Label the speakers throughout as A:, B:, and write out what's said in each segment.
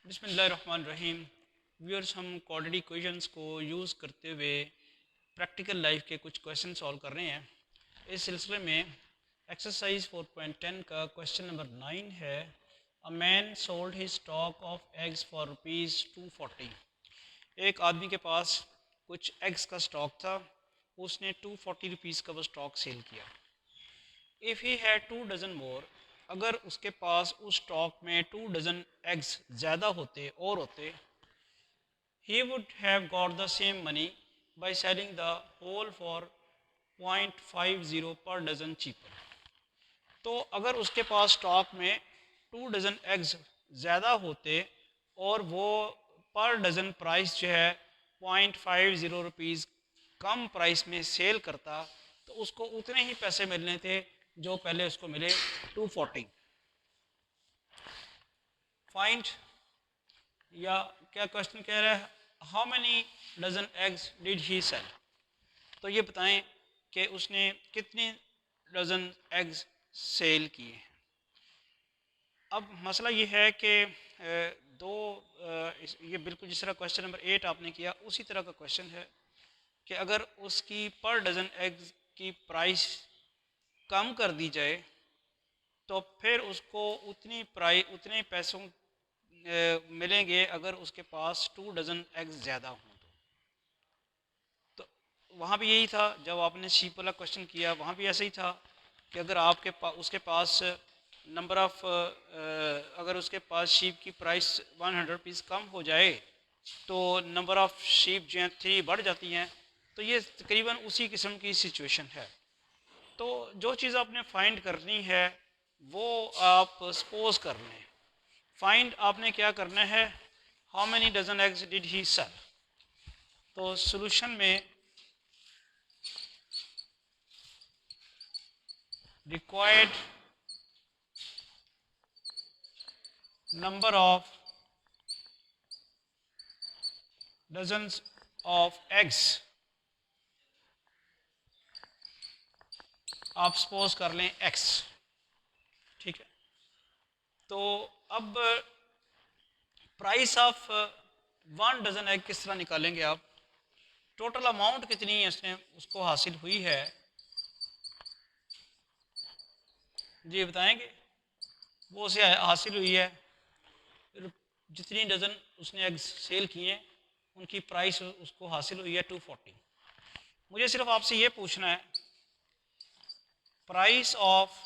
A: बिस्मिल्लाहिर्रहमानिर्रहीम। व्यूअर्स, हम quadratic equations को यूज़ करते हुए प्रैक्टिकल लाइफ के कुछ क्वेश्चन सॉल्व कर रहे हैं। इस सिलसिले में एक्सरसाइज 4.10 का क्वेश्चन नंबर 9 है। A man sold his stock of eggs for ₹240। एक आदमी के पास कुछ एग्स का स्टॉक था, उसने ₹240 का वो स्टॉक सेल किया। इफ़ ही हैड 2 डज़न मोर, अगर उसके पास उस स्टॉक में 2 डज़न एग्स ज़्यादा होते, he would have got the same money by selling the whole for 0.50 per dozen cheaper। तो अगर उसके पास स्टॉक में 2 डज़न एग्स ज़्यादा होते और वो पर डज़न प्राइस जो है 0.50 कम प्राइस में सेल करता, तो उसको उतने ही पैसे मिलने थे जो पहले उसको मिले 240। फाइंड, या क्या क्वेश्चन कह रहा है, how many dozen eggs did he sell. तो ये बताएं कि उसने कितने डजन एग्स सेल किए। अब मसला ये है कि ये बिल्कुल जिस तरह क्वेश्चन नंबर 8 आपने किया उसी तरह का क्वेश्चन है कि अगर उसकी पर डजन एग्स की प्राइस कम कर दी जाए तो फिर उसको उतने पैसों मिलेंगे अगर उसके पास 2 डज़न एग्स ज़्यादा हों। तो वहाँ भी यही था, जब आपने शीप वाला क्वेश्चन किया वहाँ भी ऐसा ही था कि अगर उसके पास नंबर ऑफ अगर उसके पास शीप की प्राइस 100 रुपीज़ कम हो जाए तो नंबर ऑफ शीप जो हैं 3 बढ़ जाती हैं। तो ये तकरीबन उसी किस्म की सिचुएशन है। तो जो चीज़ आपने फाइंड करनी है वो आप सपोज कर लें। फाइंड आपने क्या करना है, how many dozen eggs did he sell. तो सॉल्यूशन में required number of dozens of eggs आप सपोज कर लें एक्स। ठीक है, तो अब प्राइस ऑफ 1 डजन एग किस तरह निकालेंगे आप। टोटल अमाउंट कितनी है इसने उसको हासिल हुई है, जी बताएंगे। वो उसे हासिल हुई है, जितनी डज़न उसने एग्स सेल किए हैं उनकी प्राइस उसको हासिल हुई है 240। मुझे सिर्फ आपसे ये पूछना है, प्राइस ऑफ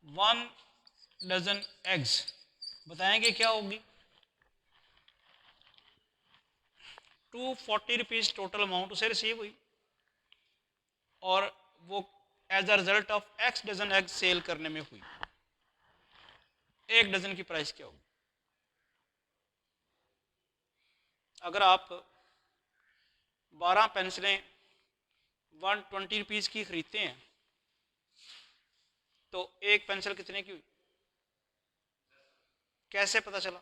A: 1 डज़न एग्स बताएंगे क्या होगी। 240 रुपीज़ टोटल अमाउंट उसे रिसीव हुई और वो as a result of X dozen eggs sell करने में हुई। एक डज़न की प्राइस क्या होगी। अगर आप 12 पेंसिलें 120 रुपीज़ की खरीदते हैं तो एक पेंसिल कितने की हुई, कैसे पता चला।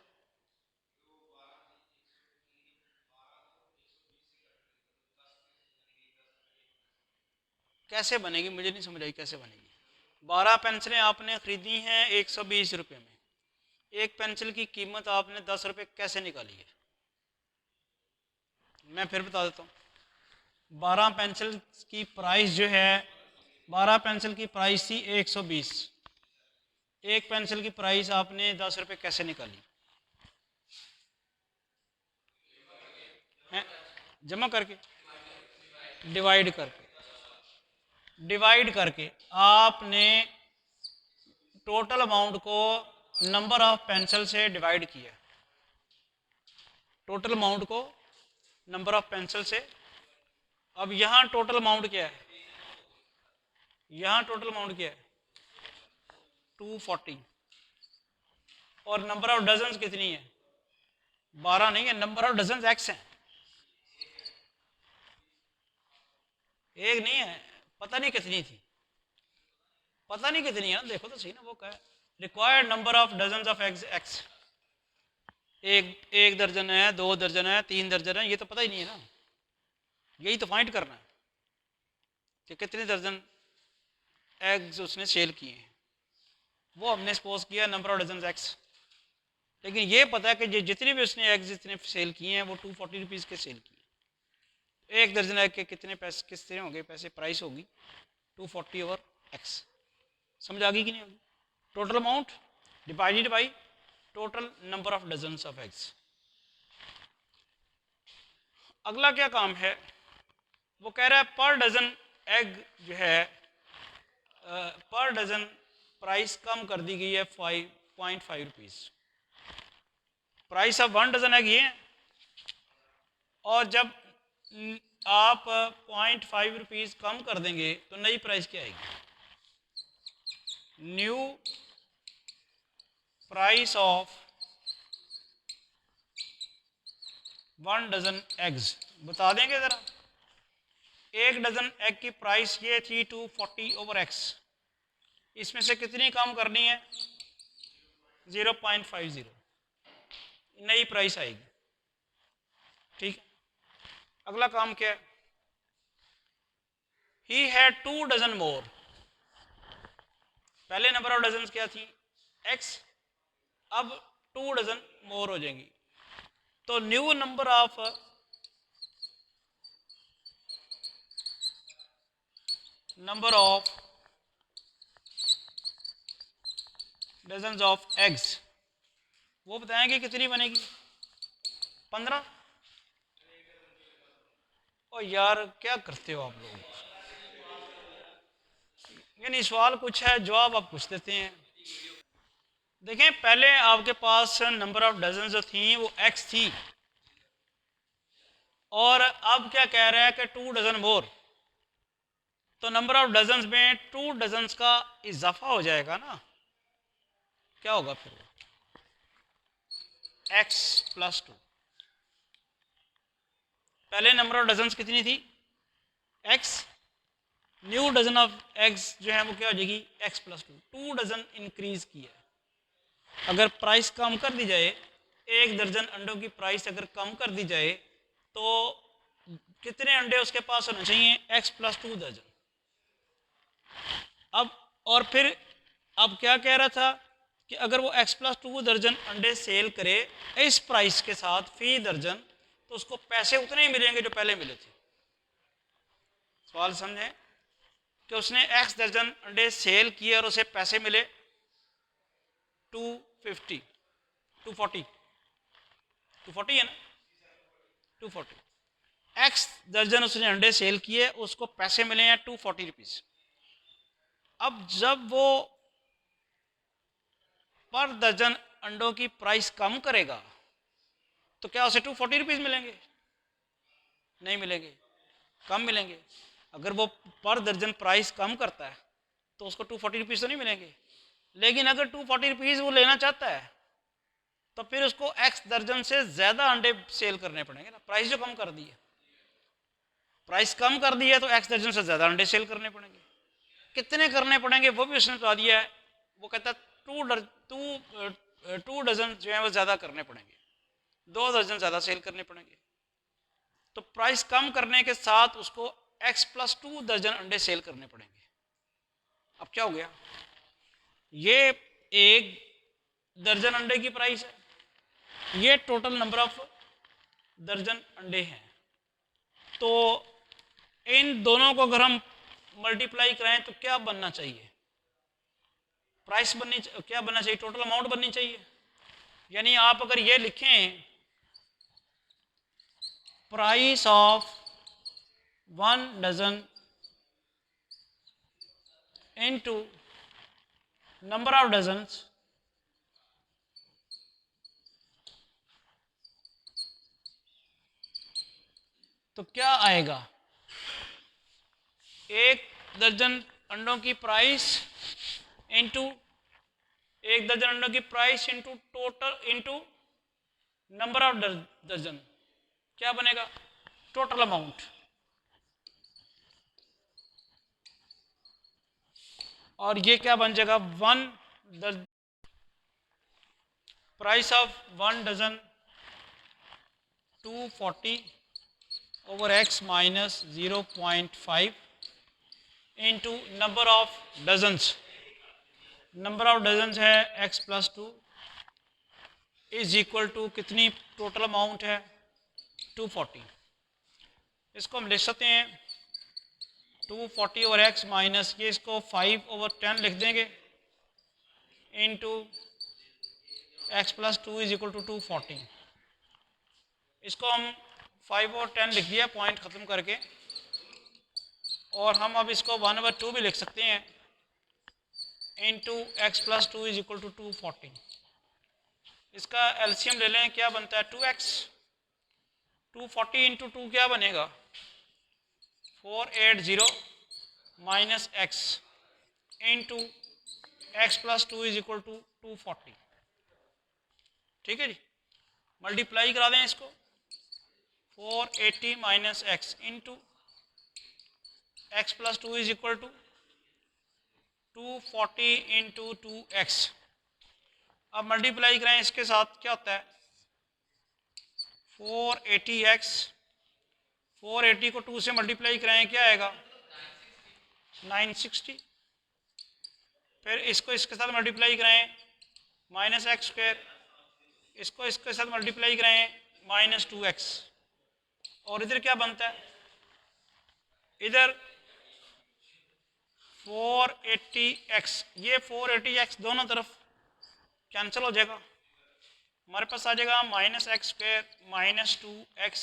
A: कैसे बनेगी, मुझे नहीं समझ आई कैसे बनेगी। 12 पेंसिलें आपने खरीदी हैं 120 रुपये में, एक पेंसिल की कीमत आपने 10 रुपये कैसे निकाली है। मैं फिर बता देता हूँ। 12 पेंसिल की प्राइस जो है, 12 पेंसिल की प्राइस थी 120। एक पेंसिल की प्राइस आपने 10 रुपये कैसे निकाली है, जमा करके, डिवाइड करके। डिवाइड करके आपने टोटल अमाउंट को नंबर ऑफ पेंसिल से डिवाइड किया। टोटल अमाउंट को नंबर ऑफ पेंसिल से। अब यहाँ टोटल अमाउंट क्या है, यहाँ टोटल अमाउंट क्या है 240 और नंबर ऑफ डजन कितनी है 12 नहीं है, नंबर ऑफ डजन एक्स है, एक नहीं है। पता नहीं कितनी थी, पता नहीं कितनी है ना, देखो तो सही ना। वो क्या है, required number of dozen of eggs X. एक दर्जन है, 2 दर्जन है, 3 दर्जन है, ये तो पता ही नहीं है ना। यही तो फाइंड करना है कि कितने दर्जन एग्स उसने सेल किए हैं। वो हमने सपोज किया नंबर ऑफ डजन एक्स। लेकिन ये पता है कि ये जितने भी उसने एग्स जितने सेल किए हैं वो 240 रुपीज़ के सेल किए। एक दर्जन एग के कितने पैसे कितने होंगे, पैसे प्राइस होगी 240 ओवर एक्स। समझ आ गई कि नहीं होगी? Total amount divided by total number of dozens of eggs. अगला क्या काम है, वो कह रहा है पर डजन एग जो है पर डजन प्राइस कम कर दी गई है 5.5 rupees. Price of 1 dozen egg ये है, और जब आप 0.5 रुपीज़ कम कर देंगे तो नई प्राइस क्या आएगी? New price of 1 dozen eggs. बता देंगे ज़रा, एक डजन एग की प्राइस ये थी 240 ओवर एक्स, इसमें से कितनी कम करनी है? 0.50, नई प्राइस आएगी। ठीक है, अगला काम क्या है? ही हैड 2 डजन मोर। पहले नंबर ऑफ डजन क्या थी? एक्स, अब 2 डजन मोर हो जाएंगी। तो new number of dozen of eggs वो बताएंगे कितनी बनेगी? 15। और यार क्या करते हो आप लोग, यानी सवाल कुछ है जवाब आप कुछ देते हैं। देखें, पहले आपके पास नंबर ऑफ डजन जो थी वो एक्स थी, और अब क्या कह रहा है कि 2 डजन मोर, तो नंबर ऑफ डजन में 2 डजन का इजाफा हो जाएगा ना। क्या होगा फिर? X plus 2। पहले नंबर ऑफ डजन कितनी थी? X. New dozen of eggs जो है वो क्या हो जाएगी? X plus 2। 2 डजन इंक्रीज की है। अगर प्राइस कम कर दी जाए, एक दर्जन अंडों की प्राइस अगर कम कर दी जाए, तो कितने अंडे उसके पास होने चाहिए? एक्स प्लस 2 दर्जन। अब और फिर अब क्या कह रहा था कि अगर वो एक्स प्लस 2 दर्जन अंडे सेल करे इस प्राइस के साथ फी दर्जन, तो उसको पैसे उतने ही मिलेंगे जो पहले मिले थे। सवाल समझें कि उसने एक्स दर्जन अंडे सेल किए और उसे पैसे मिले 250, 240, 240 है ना, 240। एक्स दर्जन उसने अंडे सेल किए, उसको पैसे मिले हैं 240 रुपीज़। अब जब वो पर दर्जन अंडों की प्राइस कम करेगा तो क्या उसे 240 रुपीज़ मिलेंगे? नहीं मिलेंगे, कम मिलेंगे। अगर वो पर दर्जन प्राइस कम करता है तो उसको 240 रुपीज़ तो नहीं मिलेंगे। लेकिन अगर 240 रुपीज़ वो लेना चाहता है तो फिर उसको एक्स दर्जन से ज़्यादा अंडे सेल करने पड़ेंगे ना। प्राइस जो कम कर दी है, प्राइस कम कर दी है तो एक्स दर्जन से ज़्यादा अंडे सेल करने पड़ेंगे। कितने करने पड़ेंगे वो भी उसने बता दिया है। वो कहता है 2 डजन जो है वो ज़्यादा करने पड़ेंगे, 2 दर्जन ज़्यादा सेल करने पड़ेंगे। तो प्राइस कम करने के साथ उसको एक्स प्लस 2 दर्जन अंडे सेल करने पड़ेंगे। अब क्या हो गया? ये एक दर्जन अंडे की प्राइस है, ये टोटल नंबर ऑफ दर्जन अंडे हैं। तो इन दोनों को अगर हम मल्टीप्लाई कराएं तो क्या बनना चाहिए? प्राइस बननी, क्या बनना चाहिए? टोटल अमाउंट बननी चाहिए। यानी आप अगर ये लिखें price of 1 dozen into number of dozens, तो क्या आएगा? एक दर्जन अंडों की प्राइस इनटू एक दर्जन अंडों की price into total into number of दर्जन, क्या बनेगा? Total amount. और ये क्या बन जाएगा? 1 price of 1 dozen 240 over x minus 0.5 into number of dozens, number of dozens है x plus 2 is equal to कितनी टोटल अमाउंट है 240। इसको हम लिख सकते हैं 240 ओवर एक्स माइनस ये इसको 5/10 लिख देंगे into x plus 2 is equal to 240। इसको हम 5/10 लिख दिया पॉइंट ख़त्म करके, और हम अब इसको 1/2 भी लिख सकते हैं into x plus 2 is equal to 240। इसका एलसीएम ले लें, क्या बनता है 2x। 240 इंटू 2 क्या बनेगा 480 minus x into x plus 2 is equal to 240। ठीक है जी, मल्टीप्लाई करा दें इसको 480 minus x into x plus 2 is equal to 240 into 2x। अब मल्टीप्लाई करें इसके साथ, क्या होता है 480x, 480 को 2 से मल्टीप्लाई कराएं क्या आएगा 960। फिर इसको इसके साथ मल्टीप्लाई कराएं माइनस एक्स स्क्वायर, इसको इसके साथ मल्टीप्लाई कराएं माइनस 2x। और इधर क्या बनता है, इधर 480x, ये 480x दोनों तरफ कैंसिल हो जाएगा, हमारे पास आ जाएगा minus x square minus 2x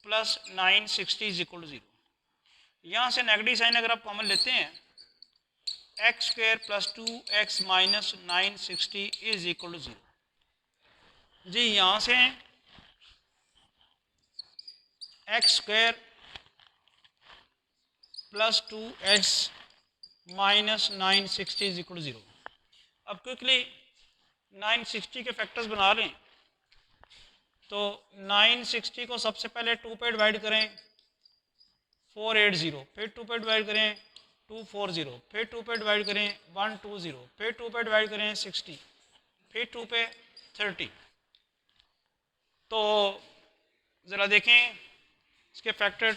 A: plus 960 is equal to 0। यहाँ से नेगेटिव साइन अगर आप कॉमन लेते हैं x square plus 2x minus 960 is equal to 0। जी यहाँ से x square plus 2x minus 960 is equal to 0। अब क्विकली 960 के फैक्टर्स बना लें, तो 960 को सबसे पहले 2 पे डिवाइड करें 480, फिर 2 पे डिवाइड करें 240, फिर 2 पे डिवाइड करें 120, फिर 2 पे डिवाइड करें 60, फिर 2 पे 30। तो ज़रा देखें इसके फैक्टर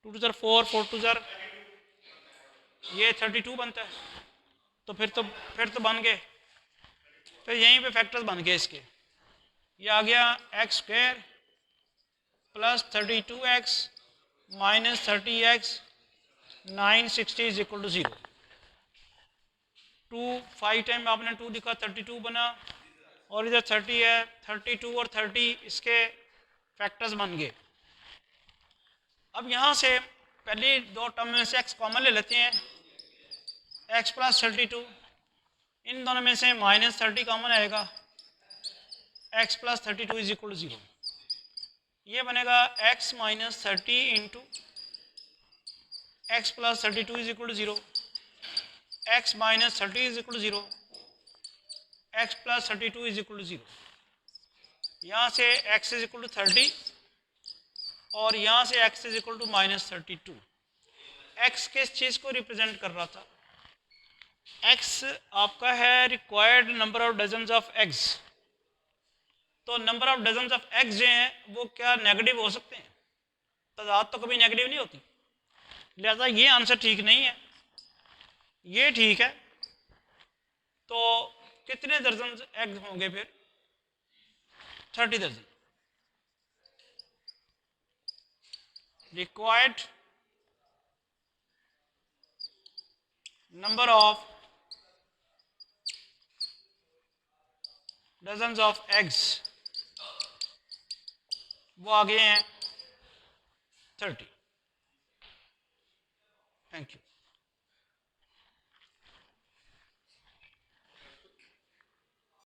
A: 2 टू 4, 4 टू ये 32 बनता है। तो फिर तो बन गए, फिर यहीं पे फैक्टर्स बन गए इसके। ये आ गया x square plus 32x minus 30x 960 is equal to 0। 2 5 time आपने 2 लिखा 32 बना, और इधर 30 है, 32 और 30 इसके फैक्टर्स बन गए। अब यहाँ से पहली दो टर्म में से x कॉमन ले लेते हैं, x प्लस 32, इन दोनों में से माइनस 30 कॉमन आएगा, x plus 32 is equal to 0। ये बनेगा x minus 30 into x plus 32 is equal to 0, x minus 30 is equal to 0, x plus 32 is equal to 0। यहाँ से x इज इक्वल टू 30 और यहाँ से x is equal to minus 32। x किस चीज़ को represent कर रहा था, x आपका है required number of dozens of eggs. तो number of dozens of eggs जो हैं वो क्या नेगेटिव हो सकते हैं, तादाद तो कभी नेगेटिव नहीं होती, लिहाजा ये आंसर ठीक नहीं है, ये ठीक है। तो कितने दर्जन एग्स होंगे फिर 30 दर्जन। Required number of dozens of eggs वो आ गए हैं 30। Thank you.